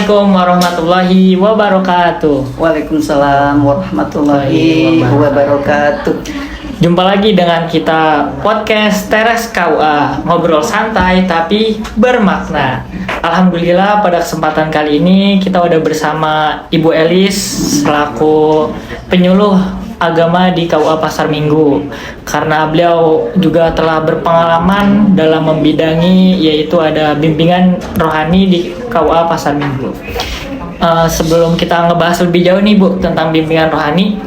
Assalamualaikum warahmatullahi wabarakatuh. Waalaikumsalam warahmatullahi wabarakatuh. Jumpa lagi dengan kita podcast Teras KUA, ngobrol santai tapi bermakna. Alhamdulillah pada kesempatan kali ini kita udah bersama Ibu Elis selaku penyuluh agama di KUA Pasar Minggu, karena beliau juga telah berpengalaman dalam membidangi, yaitu ada bimbingan rohani di KUA Pasar Minggu. Sebelum kita ngebahas lebih jauh nih Bu tentang bimbingan rohani,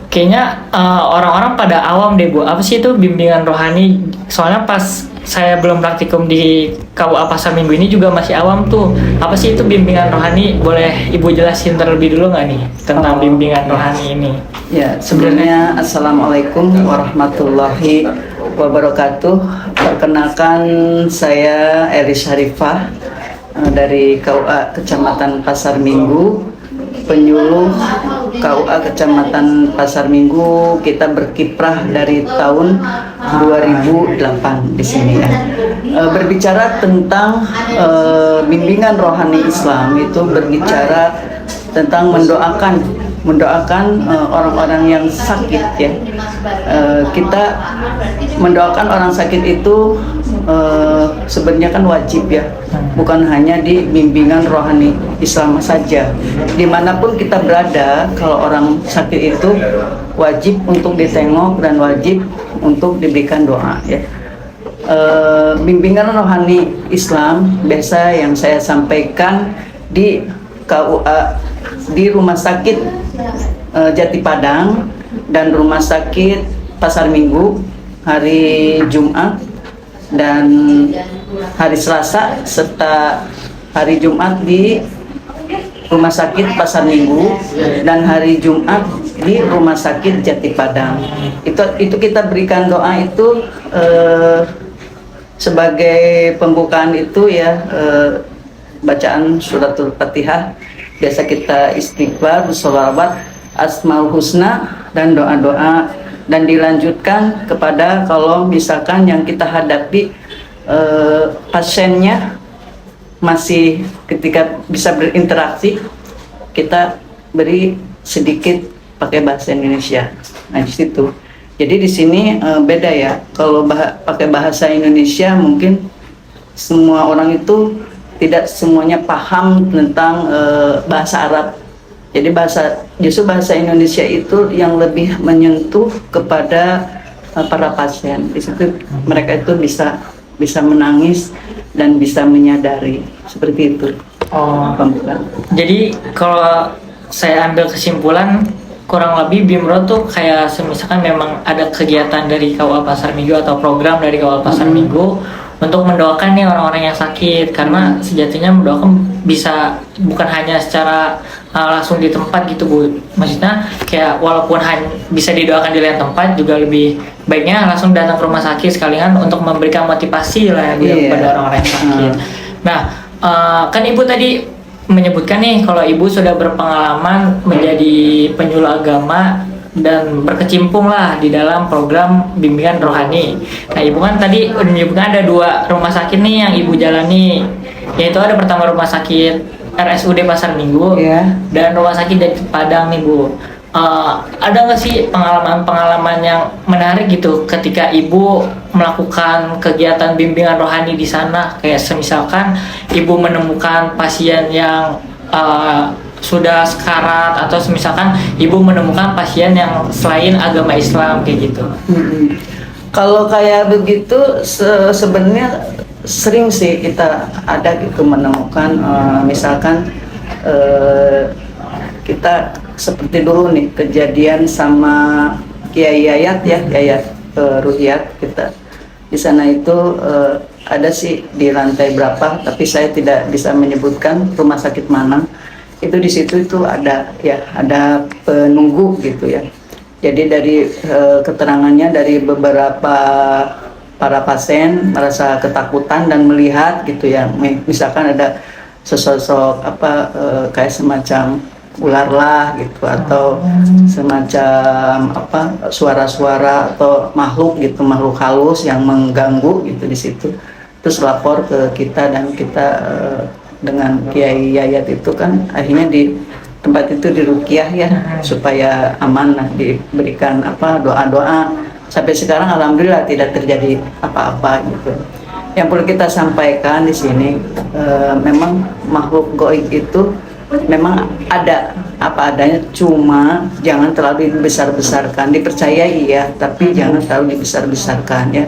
kayaknya orang-orang pada awam deh Bu, apa sih itu bimbingan rohani? Soalnya pas saya belum praktikum di KUA Pasar Minggu ini juga masih awam tuh. Apa sih itu bimbingan rohani? Boleh Ibu jelasin terlebih dulu nggak nih tentang bimbingan rohani ini? Ya, sebenarnya Assalamualaikum warahmatullahi wabarakatuh. Perkenalkan, saya Elis Harifah dari KUA Kecamatan Pasar Minggu, penyuluh KUA Kecamatan Pasar Minggu. Kita berkiprah dari tahun 2008 di sini ya. Berbicara tentang bimbingan rohani Islam, itu berbicara tentang mendoakan orang-orang yang sakit ya. Kita mendoakan orang sakit itu sebenarnya kan wajib ya, bukan hanya di bimbingan rohani Islam saja. Dimanapun kita berada, kalau orang sakit itu wajib untuk ditengok dan wajib untuk diberikan doa ya. Bimbingan rohani Islam biasa yang saya sampaikan di KUA, di Rumah Sakit Jati Padang dan Rumah Sakit Pasar Minggu hari Jumat dan hari Selasa, serta hari Jumat di Rumah Sakit Pasar Minggu dan hari Jumat di Rumah Sakit Jati Padang. Itu kita berikan doa itu sebagai pembukaan itu ya, bacaan suratul Fatihah. Biasa kita istighfar, sholawat, asmaul husna, dan doa-doa, dan dilanjutkan kepada kalau misalkan yang kita hadapi pasiennya masih ketika bisa berinteraksi, kita beri sedikit pakai bahasa Indonesia. Nah di situ. Jadi di sini beda ya. Kalau pakai bahasa Indonesia mungkin semua orang itu tidak semuanya paham tentang bahasa Arab. Jadi justru bahasa Indonesia itu yang lebih menyentuh kepada para pasien. Di situ mereka itu bisa menangis dan bisa menyadari, seperti itu. Jadi kalau saya ambil kesimpulan, kurang lebih BIMRO tuh kayak misalkan memang ada kegiatan dari KUA Pasar Minggu atau program dari KUA Pasar Minggu untuk mendoakan nih orang-orang yang sakit, karena sejatinya mendoakan bisa bukan hanya secara langsung di tempat gitu Bu. Maksudnya kayak walaupun hanya bisa didoakan di lain tempat, juga lebih baiknya langsung datang ke rumah sakit sekalian untuk memberikan motivasi lah kepada orang-orang yang sakit. Nah, kan Ibu tadi menyebutkan nih kalau Ibu sudah berpengalaman menjadi penyuluh agama dan berkecimpung lah di dalam program bimbingan rohani. Nah Ibu kan tadi menyebutkan ada 2 rumah sakit nih yang Ibu jalani, yaitu ada pertama rumah sakit RSUD Pasar Minggu dan rumah sakit Jati Padang nih Bu. Ada nggak sih pengalaman-pengalaman yang menarik gitu ketika Ibu melakukan kegiatan bimbingan rohani di sana? Kayak misalkan Ibu menemukan pasien yang sudah sekarat, atau misalkan Ibu menemukan pasien yang selain agama Islam kayak gitu. Kalau kayak begitu sebenarnya sering sih kita ada gitu menemukan, misalkan kita seperti dulu nih kejadian sama Kiai Yayat ya, Yayat Ruhiyat. Kita di sana itu ada sih di lantai berapa, tapi saya tidak bisa menyebutkan rumah sakit mana. Itu di situ itu ada penunggu gitu ya. Jadi dari keterangannya dari beberapa para pasien merasa ketakutan dan melihat gitu ya, misalkan ada sesosok kayak semacam ular lah gitu, atau semacam suara-suara atau makhluk halus yang mengganggu gitu di situ. Terus lapor ke kita dan kita dengan Kiai Yayat itu kan akhirnya di tempat itu diruqyah ya supaya aman lah, diberikan doa-doa. Sampai sekarang alhamdulillah tidak terjadi apa-apa gitu. Yang perlu kita sampaikan di sini memang makhluk gaib itu memang ada apa adanya, cuma jangan terlalu dibesar-besarkan. Dipercayai ya, tapi jangan terlalu dibesar-besarkan ya.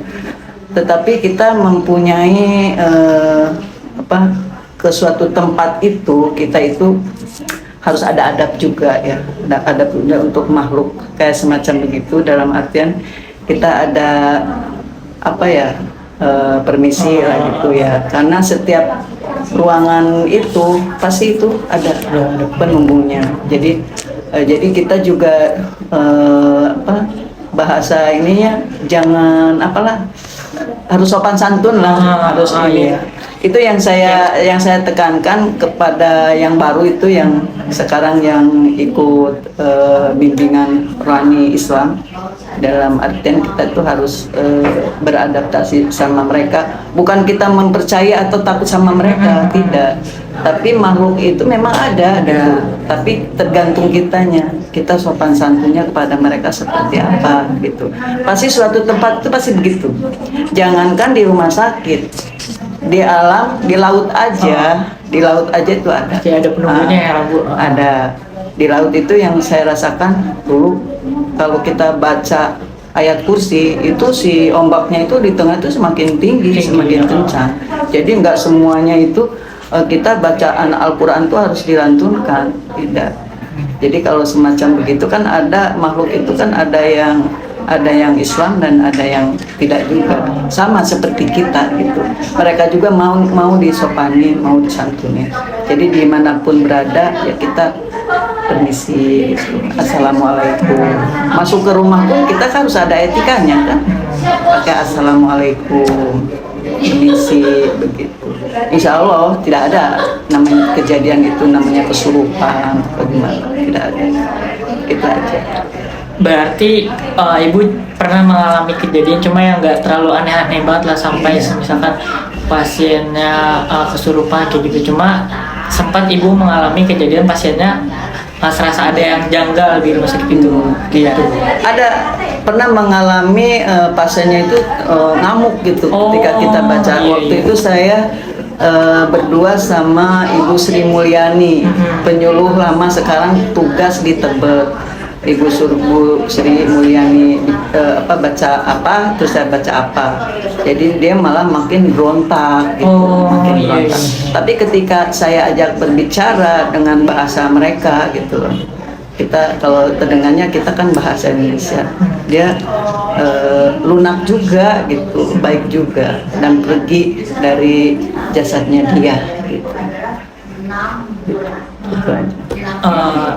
Tetapi kita mempunyai ke suatu tempat itu, kita itu harus ada adab juga ya, ada adab juga untuk makhluk kayak semacam begitu, dalam artian kita ada permisi lah gitu ya, karena setiap ruangan itu pasti itu ada penunggunya. Jadi kita juga bahasa ininya jangan harus sopan santun lah, harus ini. Iya. Itu yang saya tekankan kepada yang baru itu, yang sekarang yang ikut bimbingan rohani Islam. Dalam artian kita itu harus beradaptasi sama mereka. Bukan kita mempercaya atau takut sama mereka, tidak. Tapi makhluk itu memang ada. Tapi tergantung kitanya. Kita sopan santunnya kepada mereka seperti apa gitu. Pasti suatu tempat itu pasti begitu. Jangankan di rumah sakit, di alam, di laut aja itu ada. Jadi ada penunggunya ya, Bu. Ada. Di laut itu yang saya rasakan dulu, kalau kita baca ayat kursi itu, si ombaknya itu di tengah itu semakin tinggi, semakin kencang. Jadi nggak semuanya itu kita bacaan Al-Quran itu harus dilantunkan, tidak. Jadi kalau semacam begitu kan ada makhluk itu kan ada yang Islam dan ada yang tidak juga, sama seperti kita gitu. Mereka juga mau disopani, mau disantuni. Jadi dimanapun berada ya kita permisi gitu. Assalamualaikum. Masuk ke rumah pun kita kan harus ada etikanya kan, pakai assalamualaikum, permisi begitu. Insya Allah tidak ada namanya kejadian itu namanya kesurupan atau gimana, tidak ada. Itu aja. Berarti ibu pernah mengalami kejadian, cuma yang nggak terlalu aneh-aneh banget lah, sampai misalkan pasiennya kesurupan kayak gitu. Cuma sempat ibu mengalami kejadian pasiennya serasa ada yang janggal di rumah sakit itu. Gitu. Ada pernah mengalami pasiennya itu ngamuk gitu ketika kita baca. Waktu itu saya berdua sama Ibu Sri Mulyani, penyuluh lama sekarang tugas di Tebet. Ibu Sri Mulyani baca apa, terus saya baca apa. Jadi dia malah makin berontak gitu, makin berontak. Tapi ketika saya ajak berbicara dengan bahasa mereka gitu, kita kalau terdengarnya kita kan bahasa Indonesia, dia lunak juga gitu, baik juga, dan pergi dari jasadnya dia gitu.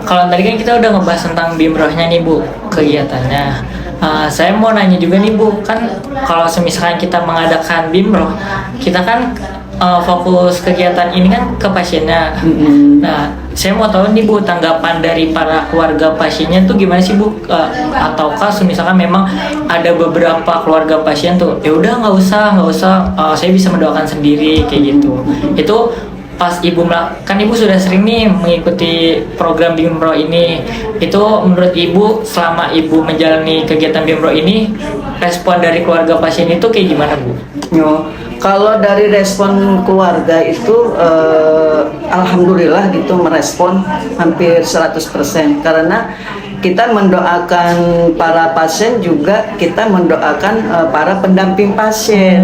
Kalau tadi kan kita udah ngebahas tentang bimrohnya nih Bu, kegiatannya. Saya mau nanya juga nih Bu, kan kalau misalkan kita mengadakan bimroh, kita kan fokus kegiatan ini kan ke pasiennya. Nah, saya mau tahu nih Bu, tanggapan dari para keluarga pasiennya tuh gimana sih Bu? Ataukah misalkan memang ada beberapa keluarga pasien tuh, ya udah nggak usah, saya bisa mendoakan sendiri kayak gitu. Itu pas ibu kan ibu sudah sering nih mengikuti program bimroh ini, itu menurut ibu selama ibu menjalani kegiatan bimroh ini, respon dari keluarga pasien itu kayak gimana Bu? Kalau dari respon keluarga itu alhamdulillah gitu, merespon hampir 100%, karena kita mendoakan para pasien juga kita mendoakan para pendamping pasien.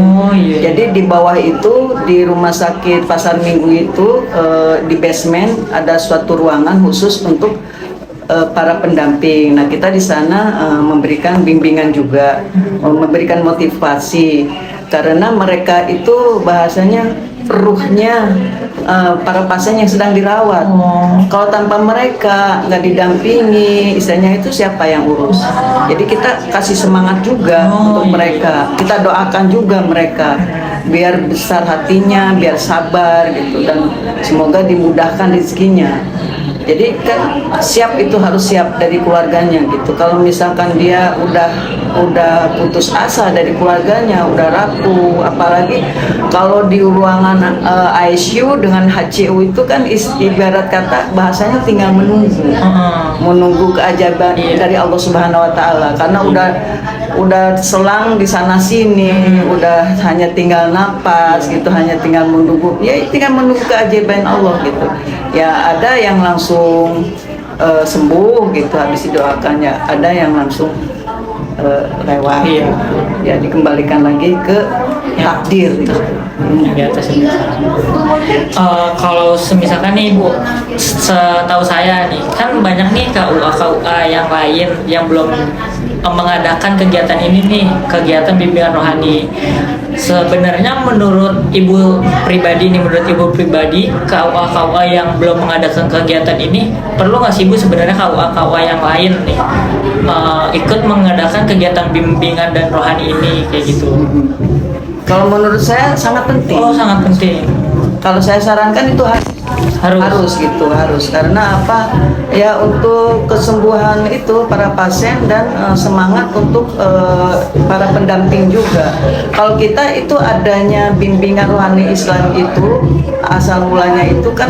Jadi di bawah itu di rumah sakit Pasar Minggu itu di basement ada suatu ruangan khusus untuk para pendamping. Nah, kita di sana memberikan bimbingan juga, memberikan motivasi, karena mereka itu bahasanya ruhnya para pasien yang sedang dirawat. Kalau tanpa mereka nggak didampingi, istilahnya itu siapa yang urus? Jadi kita kasih semangat juga untuk mereka. Kita doakan juga mereka biar besar hatinya, biar sabar gitu, dan semoga dimudahkan rezekinya. Jadi kan siap, itu harus siap dari keluarganya gitu. Kalau misalkan dia udah putus asa dari keluarganya, udah rapuh, apalagi kalau di ruangan ICU dengan HCU itu kan ibarat kata bahasanya tinggal menunggu keajaiban dari Allah Subhanahu wa taala, karena udah selang di sana sini, udah hanya tinggal napas gitu, hanya tinggal menunggu, ya tinggal menunggu keajaiban Allah gitu. Ya ada yang langsung sembuh gitu habis didoakannya, ada yang langsung lewat. Ya dikembalikan lagi ke takdir gitu. Yang di atas itu. Kalau misalkan nih Bu, setahu saya nih kan banyak nih KUA yang lain yang belum mengadakan kegiatan ini nih, kegiatan bimbingan rohani. Sebenarnya menurut Ibu pribadi KUA yang belum mengadakan kegiatan ini, perlu nggak sih Bu sebenarnya KUA yang lain nih ikut mengadakan kegiatan bimbingan dan rohani ini kayak gitu? Kalau menurut saya sangat penting. Oh, sangat penting. Kalau saya sarankan itu harus gitu, harus, karena apa ya, untuk kesembuhan itu para pasien dan semangat untuk para pendamping juga. Kalau kita itu adanya bimbingan rohani Islam itu asal mulanya itu kan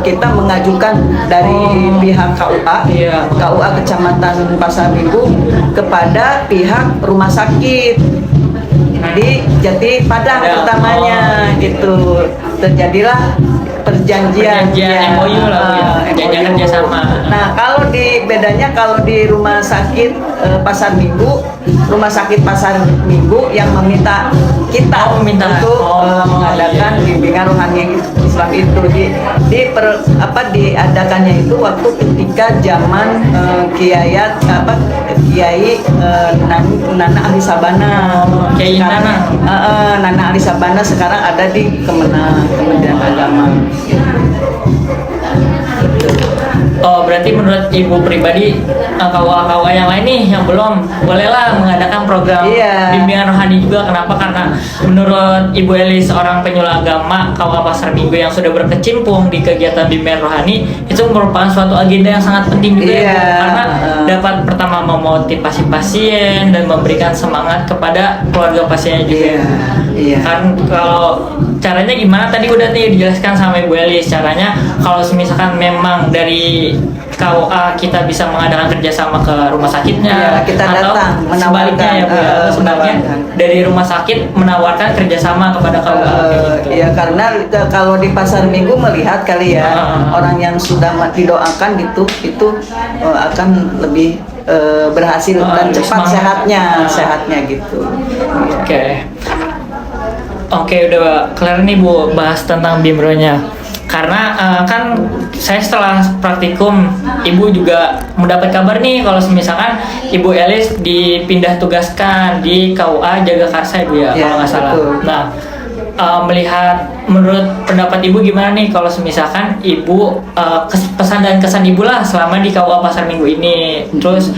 kita mengajukan dari pihak KUA Kecamatan Pasar Minggu kepada pihak rumah sakit di Jati Padang utamanya gitu. Terjadilah perjanjian MOU lah, perjanjian kerjasama. Nah, kalau bedanya kalau di rumah sakit Pasar Minggu, rumah sakit Pasar Minggu yang meminta kita untuk mengadakan bimbingan rohani Islam itu diadakannya itu waktu ketika zaman Kiai Nana Ali Sabana. Kiai Nana Ali Sabana sekarang ada di Kementerian Agama. Oh, berarti menurut Ibu pribadi KUA yang lain nih yang belum, bolehlah mengadakan program bimbingan rohani juga. Kenapa? Karena menurut Ibu Eli, seorang penyuluh agama KUA Pasar Minggu yang sudah berkecimpung di kegiatan bimbingan rohani, itu merupakan suatu agenda yang sangat penting juga ya, Bu. Karena dapat pertama memotivasi pasien dan memberikan semangat kepada keluarga pasiennya juga. Kan kalau caranya gimana tadi udah dijelaskan sama Ibu Eli. Caranya kalau misalkan memang dari KUA kita bisa mengadakan kerjasama ke rumah sakitnya, kita atau datang sebaliknya ya Bu ya, sebaliknya dari rumah sakit menawarkan kerjasama kepada KUA gitu. Ya karena kalau di Pasar Minggu melihat kali ya orang yang sudah didoakan gitu itu akan lebih berhasil dan cepat sehatnya gitu. Oke, udah kelar nih Bu bahas tentang BIMRO-nya. Karena kan saya setelah praktikum, Ibu juga mendapat kabar nih kalau misalkan Ibu Elis dipindah tugaskan di KUA Jagakarsa Ibu ya, kalau nggak salah. Betul. Nah, melihat menurut pendapat Ibu gimana nih kalau misalkan Ibu pesan dan kesan Ibu lah selama di KUA Pasar Minggu ini. Terus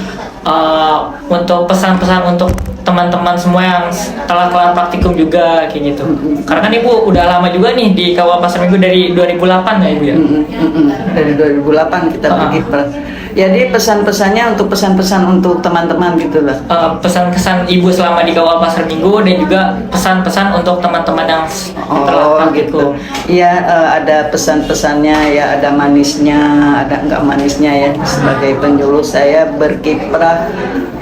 untuk pesan-pesan untuk teman-teman semua yang telah kelar praktikum juga kayak gitu. Karena kan Ibu udah lama juga nih di KUA Pasar Minggu dari 2008 ya Ibu ya? Dari 2008 kita pergi. Jadi pesan-pesannya untuk pesan-pesan untuk teman-teman gitu lah. Pesan-kesan Ibu selama di KUA Pasar Minggu dan juga pesan-pesan untuk teman-teman yang telah praktikum. Iya, ada pesan-pesannya ya, ada manisnya, ada enggak manisnya ya. Sebagai penyuluh saya berkiprah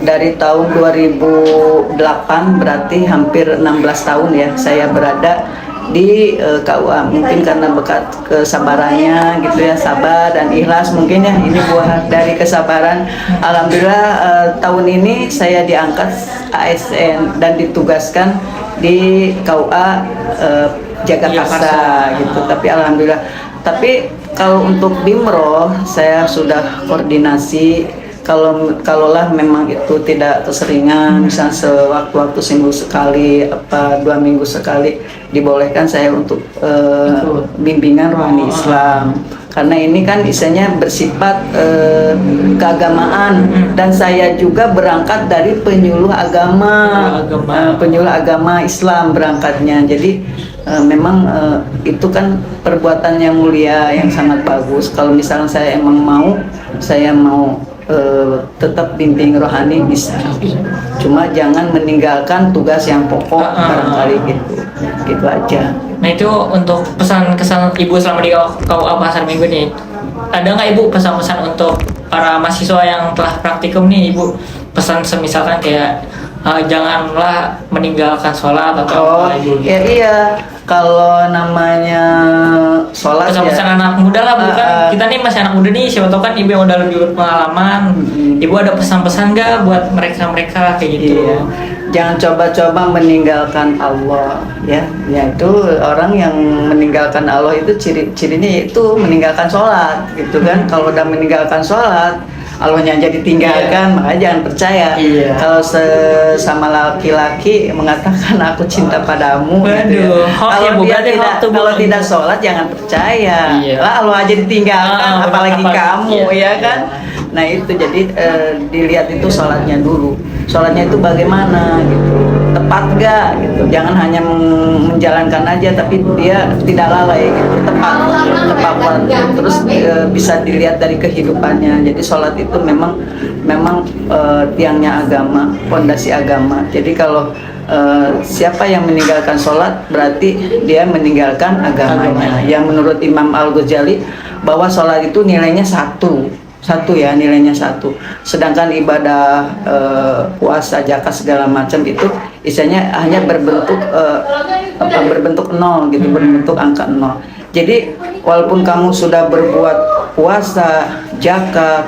dari tahun 2008, berarti hampir 16 tahun ya saya berada di KUA. Mungkin karena berkat kesabarannya gitu ya, sabar dan ikhlas mungkin ya, ini buah dari kesabaran. Alhamdulillah tahun ini saya diangkat ASN dan ditugaskan di KUA Jagakarsa gitu. Tapi alhamdulillah. Tapi kalau untuk BIMRO saya sudah koordinasi. Kalaulah memang itu tidak keseringan, misalnya sewaktu-waktu seminggu sekali, 2 minggu sekali, dibolehkan saya untuk bimbingan rohani Islam. karena ini kan isinya bersifat keagamaan, dan saya juga berangkat dari penyuluh agama Islam berangkatnya. Jadi memang itu kan perbuatan yang mulia, yang sangat bagus. Kalau misalnya saya mau tetap bimbing rohani bisa, cuma jangan meninggalkan tugas yang pokok barangkali gitu aja. Nah itu untuk pesan kesan Ibu selama di KUA Pasar Minggu nih, ada nggak Ibu pesan-pesan untuk para mahasiswa yang telah praktikum nih Ibu? Pesan semisalkan kayak janganlah meninggalkan sholat atau apa Ibu? Ya iya, kalau namanya sholat pesan-pesan anak muda lah Bu, kan kita nih masih anak muda nih, siapa tahu kan Ibu yang udah lebih berpengalaman. Ibu ada pesan-pesan nggak buat mereka kayak gitu? Iya. Jangan coba-coba meninggalkan Allah, ya. Yaitu orang yang meninggalkan Allah itu cirinya itu meninggalkan sholat, gitu kan. Kalau udah meninggalkan sholat, Allahnya jadi tinggalkan, makanya jangan percaya. Kalau sama laki-laki mengatakan aku cinta padamu, gitu ya. Kalau tidak sholat jangan percaya. Lah Allah aja ditinggalkan, apalagi kamu, ya kan. Nah itu jadi dilihat itu sholatnya dulu. Sholatnya itu bagaimana gitu, tepat gak gitu, jangan hanya menjalankan aja tapi dia tidak lalai gitu, tepat waktu. Terus bisa dilihat dari kehidupannya. Jadi sholat itu memang tiangnya agama, fondasi agama. Jadi kalau siapa yang meninggalkan sholat berarti dia meninggalkan agamanya. Yang menurut Imam Al-Ghazali bahwa sholat itu nilainya satu ya, nilainya satu. Sedangkan ibadah puasa, zakat segala macam itu isinya hanya berbentuk nol gitu, berbentuk angka nol. Jadi walaupun kamu sudah berbuat puasa, zakat,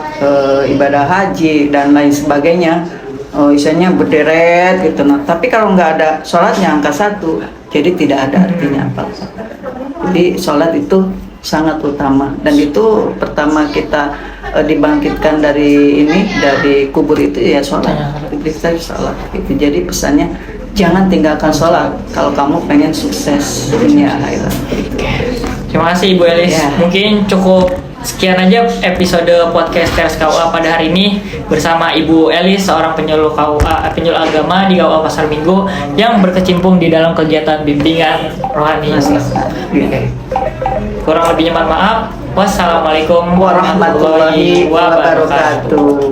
ibadah haji dan lain sebagainya, isinya berderet gitu. Nah, tapi kalau nggak ada sholatnya angka satu, jadi tidak ada artinya apa. Jadi sholat itu sangat utama, dan itu pertama kita dibangkitkan dari kubur itu ya sholat, gitu. Jadi pesannya jangan tinggalkan sholat kalau kamu pengen sukses dunia akhirat. Terima kasih Ibu Elis. Mungkin cukup sekian aja episode podcast Teras KUA pada hari ini bersama Ibu Elis, seorang penyuluh agama di KUA Pasar Minggu yang berkecimpung di dalam kegiatan bimbingan rohani Islam. Kurang lebihnya mohon maaf. Wassalamualaikum warahmatullahi wabarakatuh.